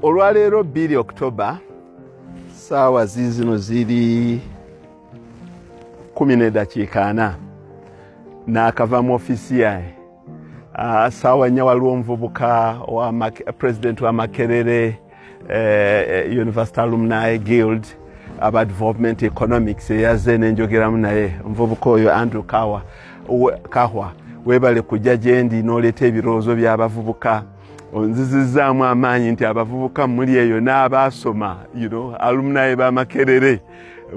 Olwaleero 2 October saawa zino ziri 10:40 n'akava mu ofisi yae. Saawa nnya waliwo omuvubuka wa president wa Makerere University Alumni Guild aba Development Economics yazze n'enjogeramu naye omuvubuka oyo Andrew Kahwa webale kujja gyendi n'oleeta ebirowoozo by'abavubuka. Onzizizaamu amaanyi nti abavubuka muli eyo n'abaasoma alumni ba Makerere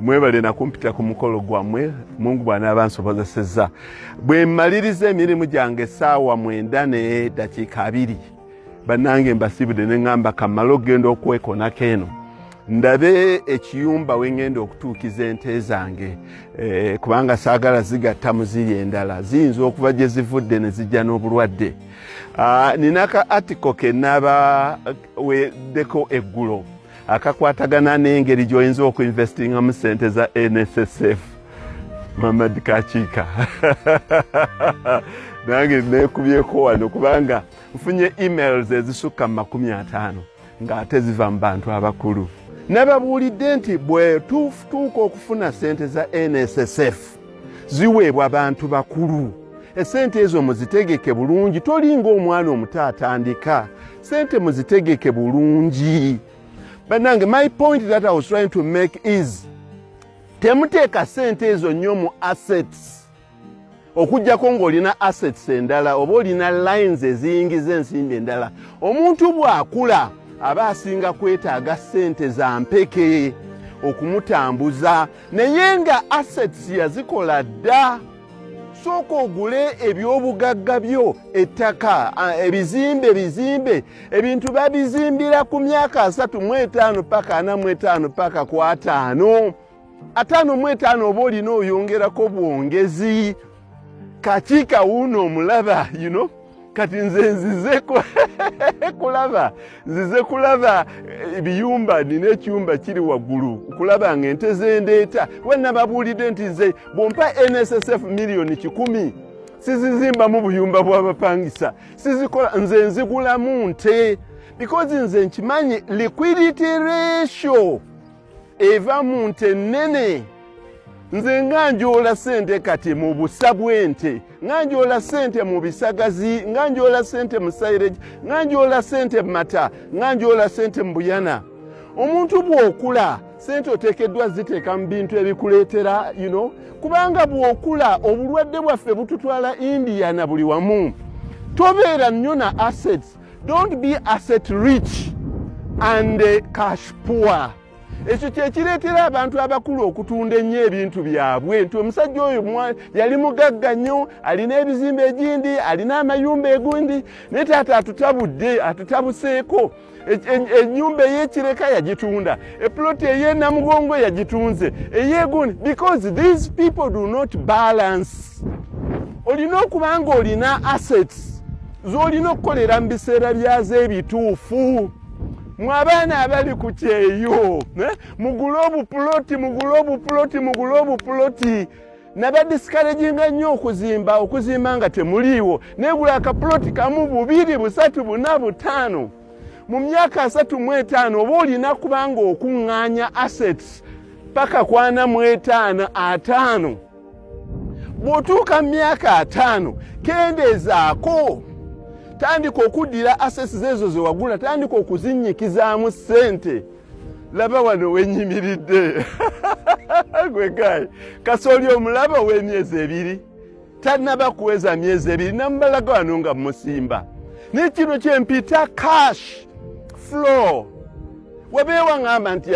mwebale nakumpita ku mukolo gwammwe. Mungu bw'anaabansobozesezza. Bwe mmaliriza emirimu gyange essaawa 9:02 bannange mbasibudde ne ŋŋamba kammala okugenda okwekonako eno ndabe ekiyumba we ŋŋenda okutuukiza ente zange kubanga saagala zigatta mu ziri endala ziyinza okuba gye zivudde ne zijja n'obulwadde. Nina ka article ke naba weddeko eggulo akakwatagana n'engeri gy'oyinza okuinvestingamu ssente za NSSF. Mamadi Kakiika nange neekubyeko wano kubanga nfunye emails ezisukka 50 ng'ate ziva mu bantu abakulu. Nababuulidde nti bwe tuuka okufuna ssente za NSSF ziweebwa abantu bakulu. Essente ezo muzitegeke bulungi, tolinga omwana omuto atandika. Ssente muzitegeke bulungi. Bannange, my point that I was trying to make is temuteeka ssente ezo nnyo mu assets. Okujjako ng'olina assets endala oba olina lines eziyingiza ensimbi endala. Omuntu bw'akula aba asinga kwetaaga ssente za mpeke okumutambuza, naye nga assets yazikola dda. Sooka ogule ebyobugagga byo, ettaka, ebizimbe, ebintu babizimbira ku myaka 35 paka 45 paka ku 5. 55 oba olina oyongerako bwongezi. Kakiika wuuno omulaba, kati nze nzize kulaba ebiyumba, nina ekiyumba kiri waggulu kulaba ng'ente zendeeta. Wennababuulidde nti nze bompa NSSF million 10 sizizimbamu buyumba bw'abapangisa, sizikola, nze nzigulamu nte because nze nkimanyi liquidity ratio eva mu nte nnene. Nze nganjoola ssente kati mu busa bw'ente, nganjoola ssente mu bisagazi, nganjoola ssente mu silage, nganjoola ssente mu mata, nganjoola ssente mu buyana. Omuntu bw'okula ssente oteekeddwa ziteeka mu bintu ebikuleetera, kubanga bw'okula obulwadde bwaffe bututwala India na buli wamu. Tobeera nnyo na assets. Don't be asset rich and cash poor. Ekyo kyekireetera abantu abakulu okutunda ennyo ebintu byabwe. Nti omusajja oyo yali mugagga nnyo, alina ebizimbe egindi, alina amayumba egundi, naye taata atutabuseeko. Ennyumba ey'ekireka yagitunda, eploti ey'Namugongo yagitunze, ey'egundi, because these people do not balance. Olina okuba ng'olina assets z'olina okukolera mu biseera byazo ebituufu. Mwabaana abali ku kyeyo mugule obupuloti nabadiscouraginga nnyo okuzimba nga temuliiwo. Negula akapuloti kamu 2, 3, 4, 5 mu myaka 35 oba olina kubanga okuŋŋaanya assets paka 45 5. Bw'otuuka mu myaka 5 kendeezaako. Tandika okuddira assets ezo ze wagula, tandika okuzinnyikizaamu ssente. Laba wano wenyimiridde. Gwe gayi, kasooli omulaba w'emyezi 2 tannaba kuweza myezi 2 namubalaga wano nga musimba. Ne kino kyempita cash flow. Wabeewa ngamba nti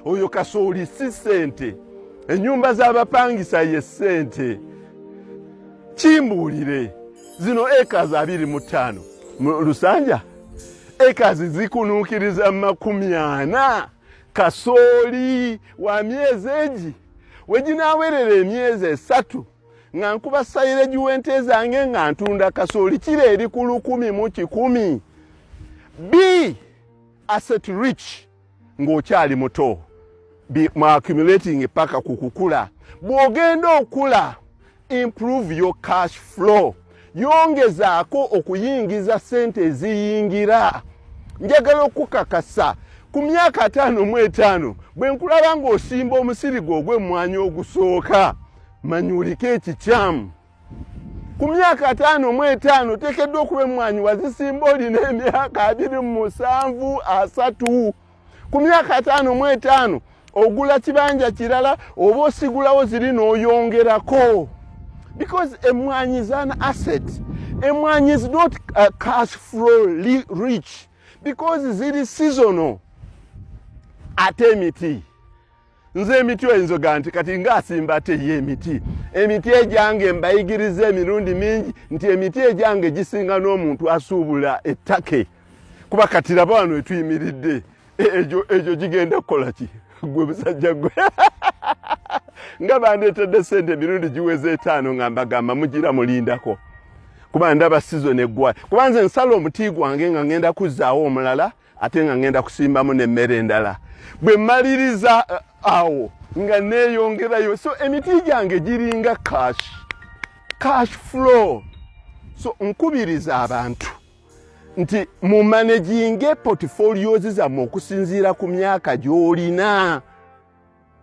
oyo kasooli si ssente. Ennyumba z'abapangisa ye ssente. Kimbuulire. Zino acres 25 mu Lusanja, acres zikunuukiriza 40. Kasooli wa myezi egi weginaawerera emyezi 3 nga nkuba silage w'ente zange nga ntunda kasooli kiro eri ku 10 mu 10. Be asset rich ng'okyali muto, accumulating paka ku kukula. Bw'ogenda okula, improve your cash flow. Yongezaako okuyingiza ssente eziyingira. njagala okukakasa ku myaka 5 mu 5 bwe nkulaba ng'osimba omusiri gwo ogw'emmwanyi ogusooka manyulika ekikyamu. Ku myaka 5 mu 5 oteekeddwa okuba emmwanyi wazisimba olina emyaka 27 ku myaka 5 mu 5 ogula kibanja kirala oba osigulawo ziri n'oyongerako. Because emmwanyi is an asset. Emmwanyi is not cash flow rich because ziri seasonal. Ate emiti nze emiti oyinza nti kati ngaasimba ate ye emiti ejange mbayigiriza emirundi mingi nti emiti ejange gisinga n'omuntu asuubula ettake kuba kati laba wano etuyimiridde ejo gigenda kukola ki gwe musajja gwe nga bandeetedde sente emirundi giweze 5 nga mbagamba mugira mulindako kuba ndaba season eggwa kuba nze nsala omuti gwange nga ngenda kuzzaawo omulala ate nga ngenda kusimbamu n'emmere endala bwe maliriza awo nga neeyongerayo. So emiti gyange giringa cash flow. So nkubiriza abantu nti mu managing portfolios zammwe okusinziira ku myaka gy'olina.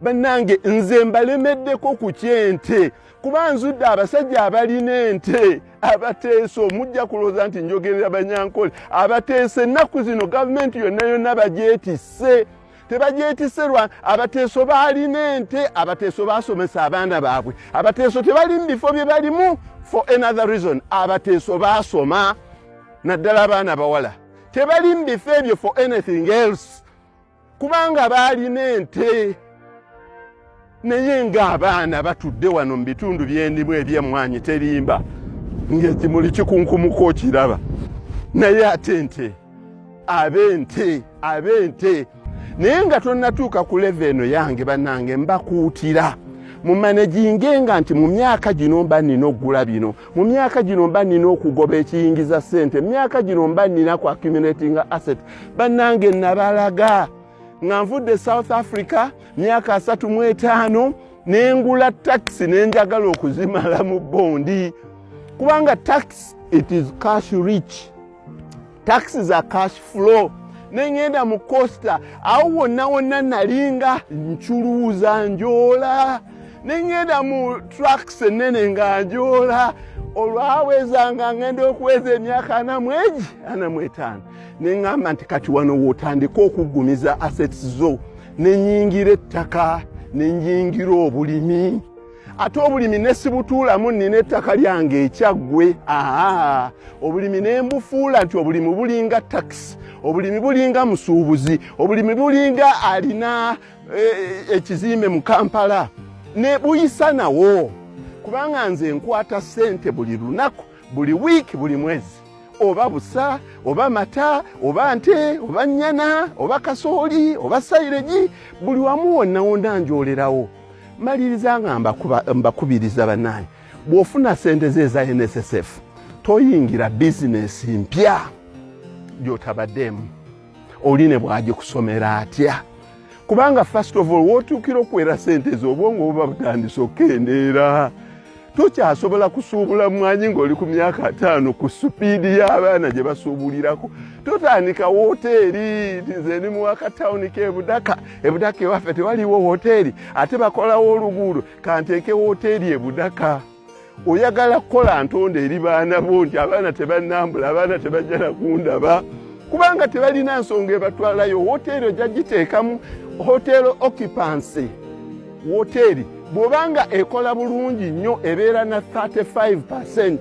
Bannange nze mbalemeddeko ku kyente kuba nzudde abasajja abalina ente abateese omujja kulooza nti njogerera Banyankole abateese ennaku zino gavumenti yonna bagyetisse. Tebagyetisse lwa abateeso baalina ente abateeso baasomesa abaana baabwe abateeso tebali mu bifo bye balimu for another reason. Abateeso baasoma naddala abaana bawala tebali mu bifo ebyo for anything else kubanga baalina ente. Naye ng'abaana batudde wano mu bitundu by'endimu eby'emmwanyi terimba ng'ekimuli kikunkumuka okiraba naye ate ente ab'ente naye nga tonnatuuka ku leve eno yange bannange mbakuutira mu managinge nga nti mu myaka gino mba nnina okugula bino mu myaka gino mba nnina okugoba ekiyingiza ssente mu myaka gino mba nnina ku accumulating asset. Bannange nabalaga nga nvudde South Africa myaka 3 mu 5 nengula taxi nenjagala okuzimala mu bondi kubanga tax it is cash rich. Taxes are cash flow. Nengenda mu Costa awo wonna nalinga nchuluuza njola nengenda mu trucks nene nga njola olwaweza nga ngenda okuweza emyaka 4 nengamba nti kati wano wotandika okugumiza assets zo nenyingira ettaka nenyingira obulimi ate obulimi nesibutuulamu nina ettaka lyange ekyaggwe. Obulimi nembufuula nti obulimi bulinga tax obulimi bulinga musuubuzi obulimi bulinga alina ekizimbe mu Kampala ne buyisa nawo kubanga nze nkwata ssente buli lunaku buli wiiki buli mwezi oba busa oba mata oba nte oba nnyana oba kasooli oba sayireji buli wamu wonna njolerawo. Maliriza nga mbakubiriza bannange bw'ofuna ssente ze eza NSSF toyingira bizinesi mpya gy'otabaddemu oline bw'aje kusomera atya kubanga first of all wootuukira okuwera ssente zo obwongo buba butandise okukendeera. Tokyasobola kusuubula mmwanyi ng'oli ku myaka 5 ku supiidi y'abaana gye basuubulirako. Totandika wooteeri nze ndi mu wakatawuni k'ebudaka ewaffe tewaliwo wooteeri ate bakolawo oluguudo kanteeke wooteeri ebudaka. Oyagala kukola ntonde eri baana bo nti abaana tebannambula abaana tebajja na kundaba kubanga tebalina nsonga ebatwalayo. Wooteeri ojja giteekamu hotel occupancy. Wooteeri bw'obanga ekola bulungi nnyo ebeera na 35%.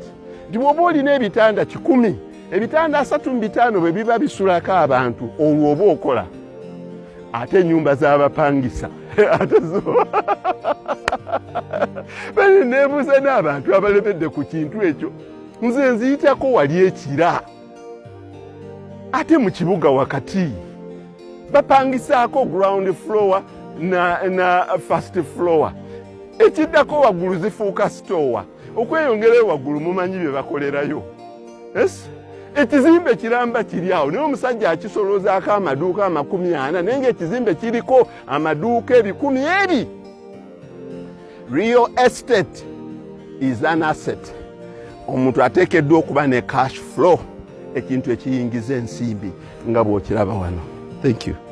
Nti bw'oba olina ebitanda 10 ebitanda 35 bwe biba bisulako abantu olwo oba okola ate ennyumba z'abapangisa ate zo bali neebuuza n'abantu abalemedde ku kintu ekyo nze nziyitako wali ekira ate mu kibuga wakati bapangisaako ground floor na first floor ekiddako waggulu zifuuka store okweyongerayo waggulu mumanyi bye bakolerayo. Ekizimbe kiramba kiri awo naye omusajja akisoloozaako amaduuka 40 naye ng'ekizimbe kiriko amaduuka 100. Real estate is an asset. Omuntu ateekeddwa okuba ne cash flow ekintu ekiyingiza ensimbi nga bw'okiraba wano. Thank you.